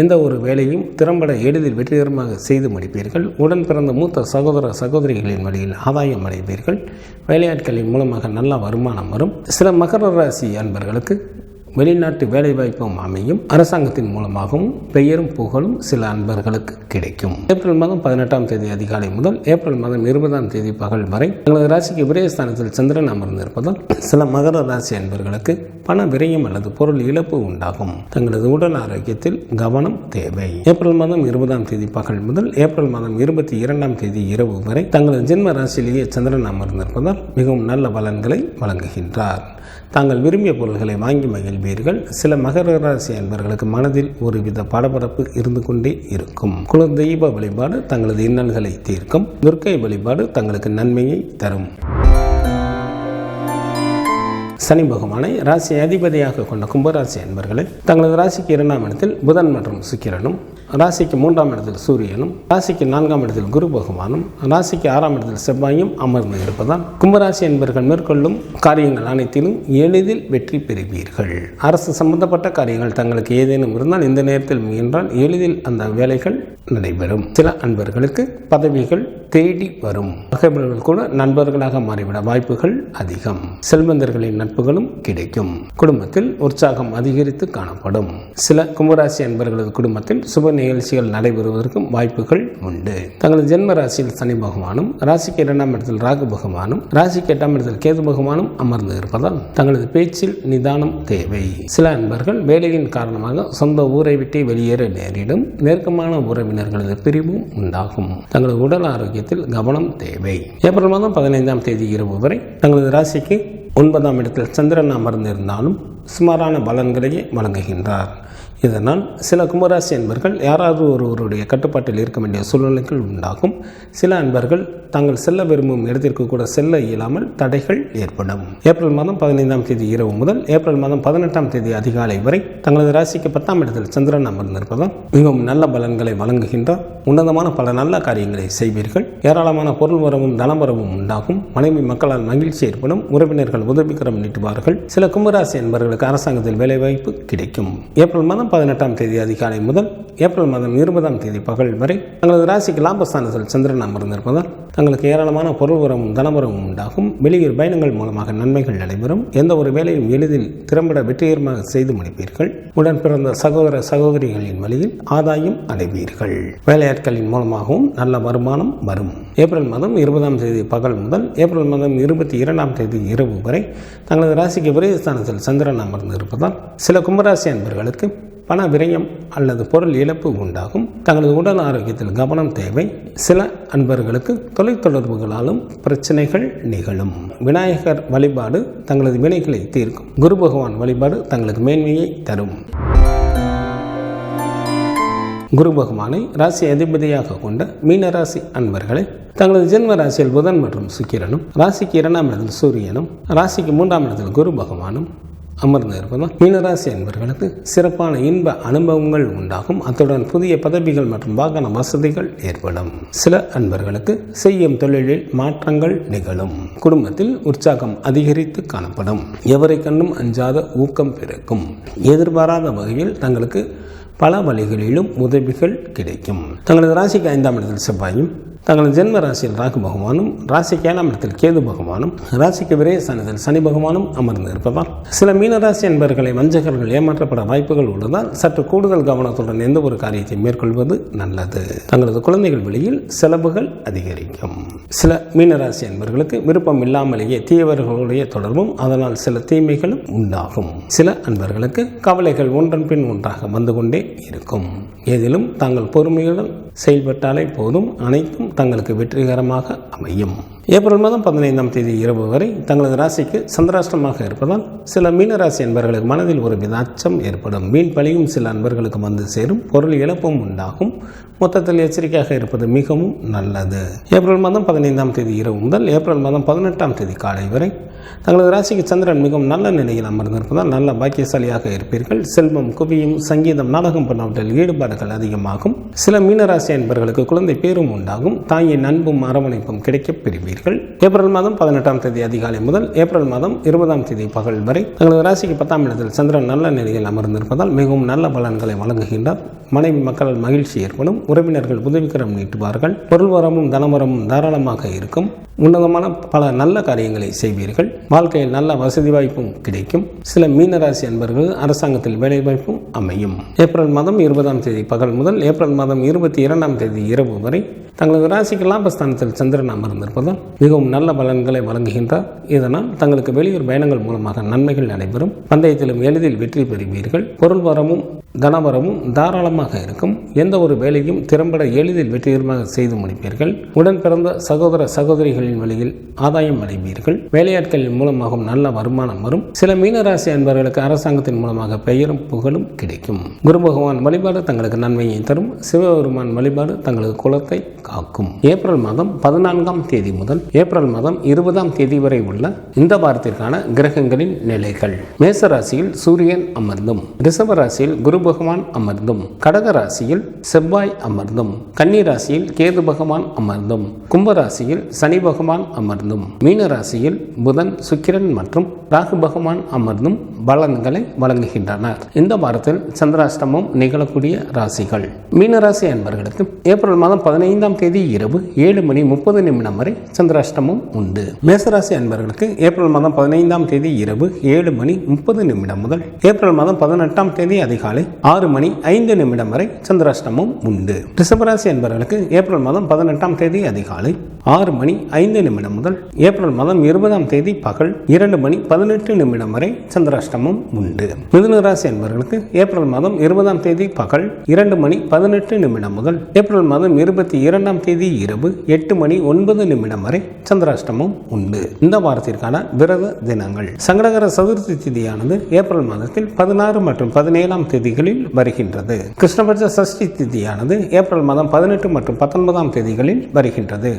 எந்த ஒரு வேலையும் திறம்பட எளிதில் வெற்றிகரமாக செய்து முடிப்பீர்கள். உடன் பிறந்த மூத்த சகோதர சகோதரிகளின் வழியில் ஆதாயம் அடைவீர்கள். வேலையாட்களின் மூலமாக நல்ல வருமானம் வரும். சில மகர ராசி அன்பர்களுக்கு வெளிநாட்டு வேலைவாய்ப்பும் அமையும். அரசாங்கத்தின் மூலமாகவும் பெயரும் புகழும் சில அன்பர்களுக்கு கிடைக்கும். ஏப்ரல் மாதம் 18ஆம் தேதி அதிகாலை முதல் ஏப்ரல் மாதம் 20ஆம் தேதி பகல் வரை தங்களது ராசிக்கு விரயஸ்தானத்தில் சந்திரன் அமர்ந்திருப்பதால் சில மகர ராசி அன்பர்களுக்கு பண விரயம் அல்லது பொருள் இழப்பு உண்டாகும். தங்களது உடல் ஆரோக்கியத்தில் கவனம் தேவை. ஏப்ரல் மாதம் 20ஆம் தேதி பகல் முதல் ஏப்ரல் மாதம் 22ஆம் தேதி இரவு வரை தங்களது ஜென்ம ராசியிலேயே சந்திரன் அமர்ந்திருப்பதால் மிகவும் நல்ல பலன்களை வழங்குகின்றார். தாங்கள் விரும்பிய பொருள்களை வாங்கி மகிழ்வீர்கள். சில மகர ராசி அன்பர்களுக்கு மனதில் ஒருவித படபடப்பு இருந்து கொண்டே இருக்கும். குலதெய்வ வழிபாடு தங்களது இன்னல்களை தீர்க்கும். துர்க்கை வழிபாடு தங்களுக்கு நன்மையை தரும். சனி பகவானை ராசி அதிபதியாக கொண்ட கும்பராசி அன்பர்களே தங்களது ராசிக்கு 2ஆம் இடத்தில் புதன் மற்றும் சுக்கிரனும், ராசிக்கு 3ஆம் இடத்தில் சூரியனும், ராசிக்கு 4ஆம் இடத்தில் குரு பகவானும், ராசிக்கு 6ஆம் இடத்தில் செவ்வாயும் அமர்ந்து இருப்பதால் கும்பராசி என்பர்கள் மேற்கொள்ளும் காரியங்கள் அனைத்திலும் எளிதில் வெற்றி பெறுவீர்கள். அரசு சம்பந்தப்பட்ட காரியங்கள் தங்களுக்கு ஏதேனும் இருந்தால் இந்த நேரத்தில் முயன்றால் எளிதில் அந்த வேலைகள் நடைபெறும். சில அன்பர்களுக்கு பதவிகள் தேடி வரும். பகைவர்கள் கூட நண்பர்களாக மாறிவிட வாய்ப்புகள் அதிகம். செல்வந்தர்களின் நட்புகளும் கிடைக்கும். குடும்பத்தில் உற்சாகம் அதிகரித்து காணப்படும். சில கும்பராசி அன்பர்களது குடும்பத்தில் சுப நிகழ்ச்சிகள் நடைபெறுவதற்கும் வாய்ப்புகள் உண்டு. தங்களது ஜென்ம ராசியில் சனி பகவானும், ராசிக்கு 2ஆம் இடத்தில் ராகு பகவானும், ராசிக்கு 8ஆம் இடத்தில் கேது பகவானும் அமர்ந்து இருப்பதால் தங்களது பேச்சில் நிதானம் தேவை. சில அன்பர்கள் வேலையின் காரணமாக சொந்த ஊரை விட்டு வெளியேற நேரிடும். நெருக்கமான உறவினர்களது பிரிவும் உண்டாகும். தங்களது உடல் ஆரோக்கியத்தில் கவனம் தேவை. ஏப்ரல் மாதம் 15ஆம் தேதி இரவு வரை தங்களது ராசிக்கு 9ஆம் இடத்தில் சந்திரன் அமர்ந்திருந்தாலும் சுமாரான பலன்களையே வழங்குகின்றார். இதனால் சில கும்பராசி அன்பர்கள் யாராவது ஒருவருடைய கட்டுப்பாட்டில் இருக்க வேண்டிய சூழ்நிலைகள் உண்டாகும். சில அன்பர்கள் தாங்கள் செல்ல விரும்பும் இடத்திற்கு கூட செல்ல இயலாமல் தடைகள் ஏற்படும். ஏப்ரல் மாதம் 15ஆம் தேதி இரவு முதல் ஏப்ரல் மாதம் 18ஆம் தேதி அதிகாலை வரை தங்களது ராசிக்கு 10ஆம் இடத்தில் சந்திரன் அமர்ந்திருப்பதால் மிகவும் நல்ல பலன்களை வழங்குகின்றார். உன்னதமான பல நல்ல காரியங்களை செய்வீர்கள். ஏராளமான பொருள் வரவும் தனவரவும் உண்டாகும். மனைவி மக்களால் மகிழ்ச்சி ஏற்படும். உறவினர்கள் உதவிக்கரம் நீட்டுவார்கள். சில கும்பராசி அன்பர்களுக்கு அரசாங்கத்தில் வேலைவாய்ப்பு கிடைக்கும். ஏப்ரல் மாதம் 18ஆம் தேதி அதிகாலை முதல் ஏப்ரல் மாதம் 20ஆம் தேதி பகல் வரை தங்களது ராசிக்கு லாபஸ்தானத்தில் சந்திரன் அமர்ந்திருப்பதால் தங்களுக்கு ஏராளமான பொருள் வரவும் தனவரவும் உண்டாகும். வெளியூர் பயணங்கள் மூலமாக நன்மைகள் நடைபெறும். எந்த ஒரு வேலையும் எளிதில் திறம்பட வெற்றிகரமாக செய்து முடிப்பீர்கள். உடன் பிறந்த சகோதர சகோதரிகளின் வழியில் ஆதாயம் அடைவீர்கள். வேலையாட்களின் மூலமாகவும் நல்ல வருமானம் வரும். ஏப்ரல் மாதம் 20ஆம் தேதி பகல் முதல் ஏப்ரல் மாதம் 22ஆம் தேதி இரவு வரை தங்களது ராசிக்கு விரயஸ்தானத்தில் சந்திரன் அமர்ந்து இருப்பதால் சில கும்பராசி அன்பர்களுக்கு பண விரயம் அல்லது பொருள் இழப்பு உண்டாகும். தங்களது உடல் ஆரோக்கியத்தில் கவனம் தேவை. சில அன்பர்களுக்கு தொலைத்தொடர்புகளாலும் பிரச்சனைகள் நிகழும். விநாயகர் வழிபாடு தங்களது வினைகளை தீர்க்கும். குரு பகவான் வழிபாடு தங்களுக்கு மேன்மையை தரும். குரு பகவானை ராசி அதிபதியாக கொண்ட மீனராசி அன்பர்களை தங்களது ஜென்ம ராசியில் புதன் மற்றும் சுக்கிரனும், ராசிக்கு 2ஆம் இடத்தில் சூரியனும், ராசிக்கு 3ஆம் இடத்தில் குரு பகவானும் அமர்ந்து இருப்பதால் மீனராசி அன்பர்களுக்கு சிறப்பான இன்ப அனுபவங்கள் உண்டாகும். அத்துடன் புதிய பதவிகள் மற்றும் வாகன வசதிகள் ஏற்படும். சில அன்பர்களுக்கு செய்யும் தொழிலில் மாற்றங்கள் நிகழும். குடும்பத்தில் உற்சாகம் அதிகரித்து காணப்படும். எவரை கண்டும் அஞ்சாத ஊக்கம் பிறக்கும். எதிர்பாராத வகையில் தங்களுக்கு பல வழிகளிலும் உதவிகள் கிடைக்கும். தங்களது ராசிக்கு 5ஆம் இடத்தில் செவ்வாயும், தங்களது ஜென்ம ராசியில் ராகு பகவானும், ராசிக்கு 7ஆம் இடத்தில் கேது பகவானும், ராசிக்கு விரயஸ்தானத்தில் சனி பகவானும் அமர்ந்து இருப்பதால் சில மீனராசி என்பர்களை வஞ்சகர்கள் ஏமாற்றப்பட வாய்ப்புகள் உள்ளதால் சற்று கூடுதல் கவனத்துடன் எந்த ஒரு காரியத்தை மேற்கொள்வது நல்லது. தங்களது குழந்தைகள் வழியில் செலவுகள் அதிகரிக்கும். சில மீனராசி என்பர்களுக்கு விருப்பம் இல்லாமலேயே தீயவர்களுடைய தொடர்பும் அதனால் சில தீமைகளும் உண்டாகும். சில அன்பர்களுக்கு கவலைகள் ஒன்றன் பின் ஒன்றாக வந்து கொண்டே இருக்கும். ஏதிலும் தாங்கள் பொறுமையுடன் செயல்பட்டாலே போதும், அனைத்தும் தங்களுக்கு வெற்றிகரமாக அமையும். ஏப்ரல் மாதம் 15ஆம் தேதி இரவு வரை தங்களது ராசிக்கு சந்திராஷ்டமாக இருப்பதால் சில மீனராசி அன்பர்களுக்கு மனதில் ஒரு வித அச்சம் ஏற்படும். வீண் பழியும் சில அன்பர்களுக்கு வந்து சேரும். பொருள் இழப்பும் உண்டாகும். மொத்தத்தில் எச்சரிக்கையாக இருப்பது மிகவும் நல்லது. ஏப்ரல் மாதம் 15ஆம் தேதி இரவு முதல் ஏப்ரல் மாதம் 18ஆம் தேதி காலை வரை தங்களது ராசிக்கு சந்திரன் மிகவும் நல்ல நிலையில் அமர்ந்திருப்பதால் நல்ல பாக்கியசாலியாக இருப்பீர்கள். செல்வம் குவியும். சங்கீதம், நாடகம் போன்றவற்றில் ஈடுபாடுகள் அதிகமாகும். சில மீனராசி அன்பர்களுக்கு குழந்தை பேரும் உண்டாகும். தாயின் அன்பும் அரவணைப்பும் கிடைக்கப் பெறுவீர்கள். ஏப்ரல் மாதம் 18ஆம் தேதி அதிகாலை முதல் ஏப்ரல் மாதம் 20ஆம் தேதி பகல் வரை தங்களது ராசிக்கு 10ஆம் இடத்தில் சந்திரன் நல்ல நிலையில் அமர்ந்திருப்பதால் மிகவும் நல்ல பலன்களை வழங்குகின்றார். மனைவி மக்களால் மகிழ்ச்சி ஏற்படும். உறவினர்கள் உதவிக்கரம் நீட்டுவார்கள். பொருள் வரமும் தனவரமும் தாராளமாக இருக்கும். உன்னதமான பல நல்ல காரியங்களை செய்வீர்கள். வாழ்க்கையில் நல்ல வசதி வாய்ப்பும் கிடைக்கும். சில மீனராசி அன்பர்கள் அரசாங்கத்தில் வேலை வாய்ப்பும் அமையும். ஏப்ரல் மாதம் 20ஆம் தேதி பகல் முதல் ஏப்ரல் மாதம் 22ஆம் தேதி இரவு வரை தங்களது ராசிக்கு லாபஸ்தானத்தில் சந்திரன் அமர்ந்திருப்பதால் மிகவும் நல்ல பலன்களை வழங்குகின்றார். இதனால் தங்களுக்கு வெளியூர் பயணங்கள் மூலமாக நன்மைகள் நடைபெறும். பந்தயத்திலும் எளிதில் வெற்றி பெறுவீர்கள். பொருள் வரமும் தனவரமும் தாராளமாக இருக்கும். எந்த ஒரு வேலையும் திறம்பட எளிதில் வெற்றிகரமாக செய்து முடிப்பீர்கள். உடன் பிறந்த சகோதர சகோதரிகளின் வழியில் ஆதாயம் அடைவீர்கள். வேலையாட்களின் மூலமாகவும் நல்ல வருமானம் வரும். சில மீனராசி அன்பர்களுக்கு அரசாங்கத்தின் மூலமாக பெயரும் புகழும் கிடைக்கும். குரு பகவான் வழிபாடு தங்களுக்கு நன்மையை தரும். சிவபெருமான் வழிபாடு தங்களது குலத்தை காக்கும். ஏப்ரல் மாதம் 14ஆம் தேதி முதல் ஏப்ரல் மாதம் 20ஆம் தேதி வரை உள்ள இந்த வாரத்திற்கான கிரகங்களின் நிலைகள். மேச ராசியில் சூரியன் அமர்ந்தும், ரிஷப ராசியில் குரு பகவான் அமர்ந்தும், கடக ராசியில் செவ்வாய் அமர்ந்தும், கன்னி ராசியில் கேது பகவான் அமர்ந்தும், கும்ப ராசியில் சனி பகவான் அமர்ந்தும், மீன ராசியில் புதன், சுக்கிரன் மற்றும் ராகு பகவான் அமர்ந்தும் பலன்களை வழங்குகின்றனர். இந்த வாரத்தில் சந்திராஷ்டமம் நிகழக்கூடிய ராசிகள். மீனராசி அன்பர்களுக்கு ஏப்ரல் மாதம் 15ஆம் தேதி இரவு 7:30 வரை சந்திராஷ்டமம் உண்டு. மேசராசி அன்பர்களுக்கு ஏப்ரல் மாதம் 15ஆம் தேதி இரவு 7:30 முதல் ஏப்ரல் மாதம் 18ஆம் தேதி அதிகாலை 6:05 வரை சந்திராஷ்டமம் உண்டு. ரிஷபராசி அன்பர்களுக்கு ஏப்ரல் மாதம் 18ஆம் தேதி அதிகாலை 6:05 முதல் ஏப்ரல் மாதம் 20ஆம் தேதி பகல் 2:18 வரை சந்திராஷ்டமம் உண்டு. மிதுன ராசி அன்பர்களுக்கு ஏப்ரல் மாதம் 20ஆம் தேதி பகல் 2:18 முதல் ஏப்ரல் மாதம் 22ஆம் தேதி இரவு 8:09 வரை சந்திராஷ்டமம் உண்டு. இந்த வாரத்திற்கான விரத தினங்கள்: சங்கடகர சதுர்த்தி திதியானது ஏப்ரல் மாதத்தில் 16 மற்றும் 17ஆம் தேதிகளில் வருகின்றது. கிருஷ்ணபட்ச சஷ்டி திதியானது ஏப்ரல் மாதம் 18 மற்றும் 19ஆம் தேதிகளில் வருகின்றது.